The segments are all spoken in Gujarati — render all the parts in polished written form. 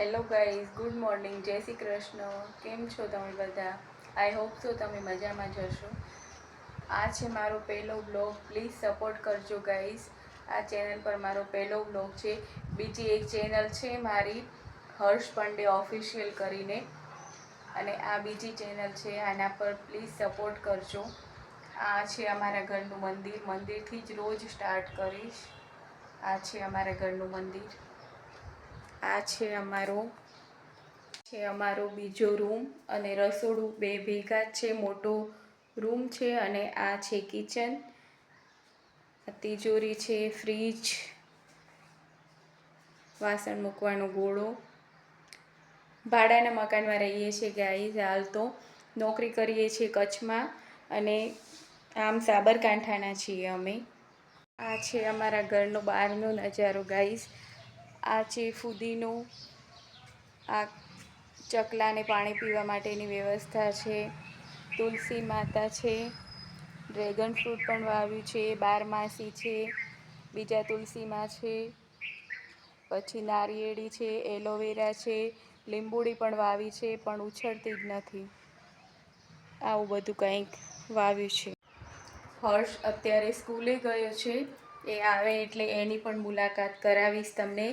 હેલો ગાઈઝ, ગુડ મોર્નિંગ, જય શ્રી કૃષ્ણ. કેમ છો તમે બધા? આઈ હોપ સો તમે મજામાં જશો. આ છે મારો પહેલો બ્લોગ. પ્લીઝ સપોર્ટ કરજો ગાઈઝ. આ ચેનલ પર મારો પહેલો બ્લોગ છે. બીજી એક ચેનલ છે મારી, હર્ષ પંડે ઓફિશિયલ કરીને, અને આ બીજી ચેનલ છે. આના પર પ્લીઝ સપોર્ટ કરજો. આ છે અમારા ઘરનું મંદિર. મંદિરથી જ રોજ સ્ટાર્ટ કરીશ. આ છે અમારા ઘરનું મંદિર. આ છે અમારો બીજો રૂમ અને રસોડું બે ભેગા છે. મોટો રૂમ છે અને આ છે કિચન. તિજોરી છે, ફ્રીજ, વાસણ મૂકવાનો ગોળો. ભાડાના મકાનમાં રહીએ છીએ ગાઈઝ. હાલ તો નોકરી કરીએ છીએ કચ્છમાં અને આમ સાબરકાંઠાના છીએ અમે. આ છે અમારા ઘરનો બહારનો નજારો ગાઈઝ. આ છે ફુદીનો. આ ચકલાને પાણી પીવા માટેની વ્યવસ્થા છે. તુલસી માતા છે. ડ્રેગન ફ્રૂટ પણ વાવ્યું છે. બારમાસી છે. બીજા તુલસીમાં છે. પછી નારિયેળી છે, એલોવેરા છે, લીંબુડી પણ વાવી છે, પણ ઉછળતી જ નથી. આવું બધું કંઈક વાવ્યું છે. હર્ષ અત્યારે સ્કૂલે ગયો છે. એ આવે એટલે એની પણ મુલાકાત કરાવીશ તમને.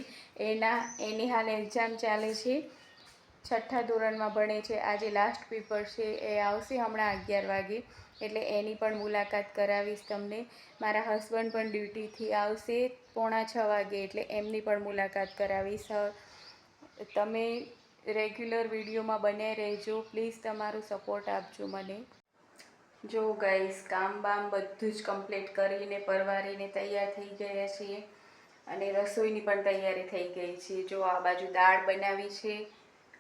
એની હાલ એક્ઝામ ચાલે છે. 6ઠ્ઠા ધોરણમાં ભણે છે. આજે લાસ્ટ પેપર છે. એ આવશે હમણાં 11 વાગે, એટલે એની પણ મુલાકાત કરાવીશ તમને. મારા હસબન્ડ પણ ડ્યુટીથી આવશે 5:45 વાગે, એટલે એમની પણ મુલાકાત કરાવીશ. તમે રેગ્યુલર વિડીયોમાં બન્યા રહેજો. પ્લીઝ તમારું સપોર્ટ આપજો મને. જો ગાઈસ, કામ બામ બધું જ કમ્પ્લીટ કરીને પરવારીને તૈયાર થઈ ગયા છીએ અને રસોઈની પણ તૈયારી થઈ ગઈ છે. જો આ બાજુ દાળ બનાવી છે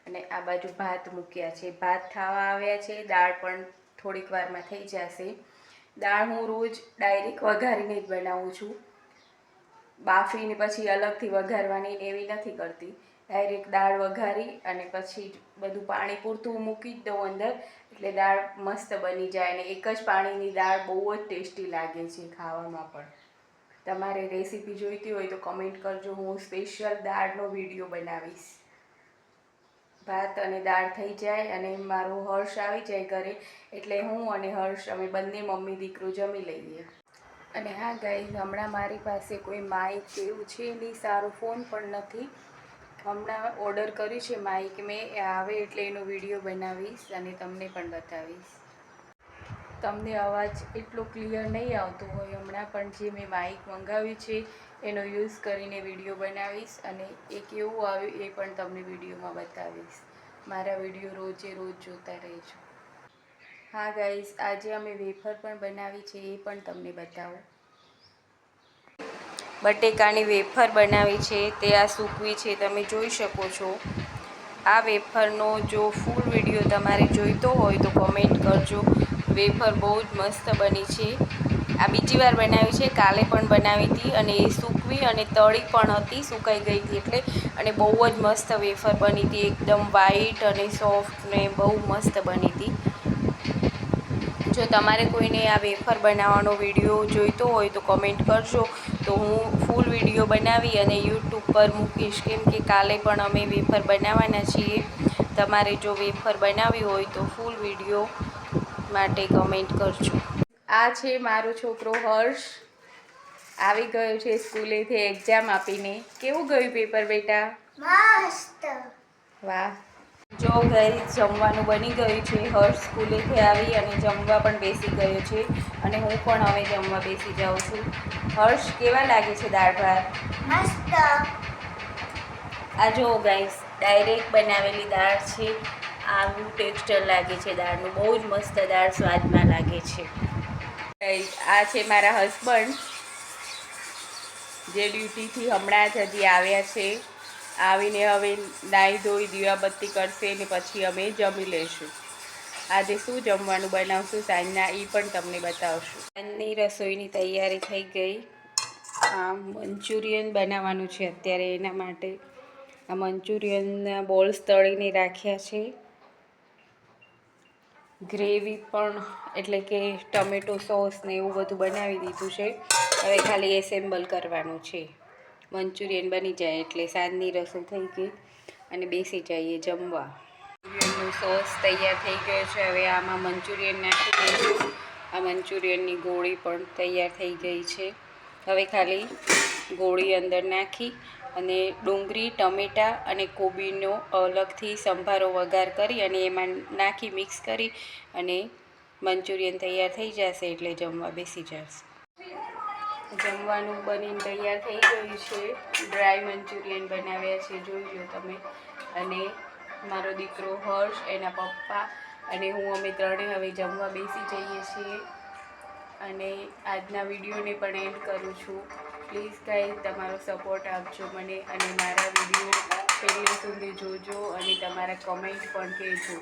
અને આ બાજુ ભાત મૂક્યા છે. ભાત થવા આવ્યા છે, દાળ પણ થોડીક વારમાં થઈ જશે. દાળ હું રોજ ડાયરેક્ટ વઘારીને જ બનાવું છું. બાફીને પછી અલગથી વઘારવાની એવી નથી કરતી. ડાયરેક્ટ દાળ વઘારી અને પછી બધું પાણી પૂરતું મૂકી જ દઉં અંદર, એટલે દાળ મસ્ત બની જાય. અને એક જ પાણીની દાળ બહુ જ ટેસ્ટી લાગે છે ખાવામાં પણ. તમારે રેસીપી જોઈતી હોય તો કમેન્ટ કરજો. હું સ્પેશિયલ દાળનો વિડીયો બનાવીશ. ભાત અને દાળ થઈ જાય અને મારો હર્ષ આવી જાય ઘરે, એટલે હું અને હર્ષ અમે બંને મમ્મી દીકરો જમી લઈએ. અને હા ગાઈઝ, હમણાં મારી પાસે કોઈ માઇક એવું છે નહીં, સારો ફોન પણ નથી. હમણાં ઓર્ડર કર્યું છે માઇક મેં. એ આવે એટલે એનો વિડીયો બનાવીશ અને તમને પણ બતાવીશ. તમને અવાજ એટલો ક્લિયર નહીં આવતો હોય હમણાં, પણ જે મેં માઇક મંગાવ્યું છે એનો યુઝ કરીને વિડીયો બનાવીશ અને એ કેવું આવ્યું એ પણ તમને વિડીયોમાં બતાવીશ. મારા વિડીયો રોજે રોજ જોતા રહેજો. હા ગાઈઝ, આજે અમે વેફર પણ બનાવી છે, એ પણ તમને બતાવું. બટેકાની વેફર બનાવી છે, તે આ સૂકવી છે, તમે જોઈ શકો છો. આ વેફરનો જો ફૂલ વિડીયો તમારે જોઈતો હોય તો કમેન્ટ કરજો. વેફર બહુ જ મસ્ત બની છે. આ બીજી વાર બનાવી છે. કાલે પણ બનાવી હતી અને એ સૂકવી અને તળી પણ હતી, સુકાઈ ગઈ હતી એટલે. અને બહુ જ મસ્ત વેફર બની હતી. એકદમ વ્હાઈટ અને સોફ્ટ ને બહુ મસ્ત બની હતી. જો તમારે કોઈને આ વેફર બનાવવાનો વિડીયો જોઈતો હોય તો કમેન્ટ કરજો, તો હું ફૂલ વિડીયો બનાવી અને યુટ્યુબ પર મૂકીશ. કેમ કે કાલે પણ અમે વેફર બનાવવાના છીએ. તમારે જો વેફર બનાવવી હોય તો ફૂલ વિડીયો માટે કમેન્ટ કરજો. આ છે મારો છોકરો હર્ષ. આવી ગયો છે સ્કૂલેથી એક્ઝામ આપીને. કેવું ગયું પેપર બેટા? મસ્ત. વાહ. જો ગઈ જમવાનું બની ગયું છે. હર્ષ સ્કૂલેથી આવી અને જમવા પણ બેસી ગયો છે અને હું પણ હવે જમવા બેસી જાઉં છું. હર્ષ, કેવા લાગે છે દાળ ભાત? મસ્ત. આ જો ગાઈસ, ડાયરેક્ટ બનાવેલી દાળ છે. આવું ટેક્સચર લાગે છે દાળનું. બહુ જ મસ્ત દાળ સ્વાદમાં લાગે છે. આ છે મારા હસબન્ડ, જે ડ્યુટીથી હમણાં જ હજી આવ્યા છે. આવીને હવે નાહી ધોઈ દીવાબત્તી કરશે ને પછી અમે જમી લઈશું. આજે શું જમવાનું બનાવશું સાંજના એ પણ તમને બતાવશું. સાંજની રસોઈની તૈયારી થઈ ગઈ. આ મંચુરિયન બનાવવાનું છે અત્યારે, એના માટે આ મંચુરિયનના બોલ્સ તળીને રાખ્યા છે. ગ્રેવી પણ, એટલે કે ટમેટો સોસ ને એવું બધું બનાવી દીધું છે. હવે ખાલી એસેમ્બલ કરવાનું છે. મંચુરિયન બની જાય એટલે સાંજની રસોઈ થઈ ગઈ. અને બેસી જઈએ જમવા. મંચુરિયનનો સોસ તૈયાર થઈ ગયો છે. હવે આમાં મંચુરિયન નાખી દઈશું. આ મંચુરિયનની ગોળી પણ તૈયાર થઈ ગઈ છે. હવે ખાલી ગોળી અંદર નાખી અને ડુંગળી, ટમેટાં અને કોબીનો અલગથી સંભારો વઘાર કરી અને એમાં નાખી મિક્સ કરી અને મંચુરિયન તૈયાર થઈ જશે એટલે જમવા બેસી જશે. જમવાનું બનીને તૈયાર થઈ ગયું છે. ડ્રાય મંચુરિયન બનાવ્યા છે, જોઈ લો તમે. અને મારો દીકરો હર્ષ, એના પપ્પા અને હું, અમે ત્રણે હવે જમવા બેસી જઈએ છીએ. અને આજના વિડીયોને પણ એન્ડ કરું છું. પ્લીઝ ગાઈઝ તમારો સપોર્ટ આપજો મને અને મારા વિડીયો છેલ્લે સુધી જોજો અને તમારા કમેન્ટ પણ કહેજો.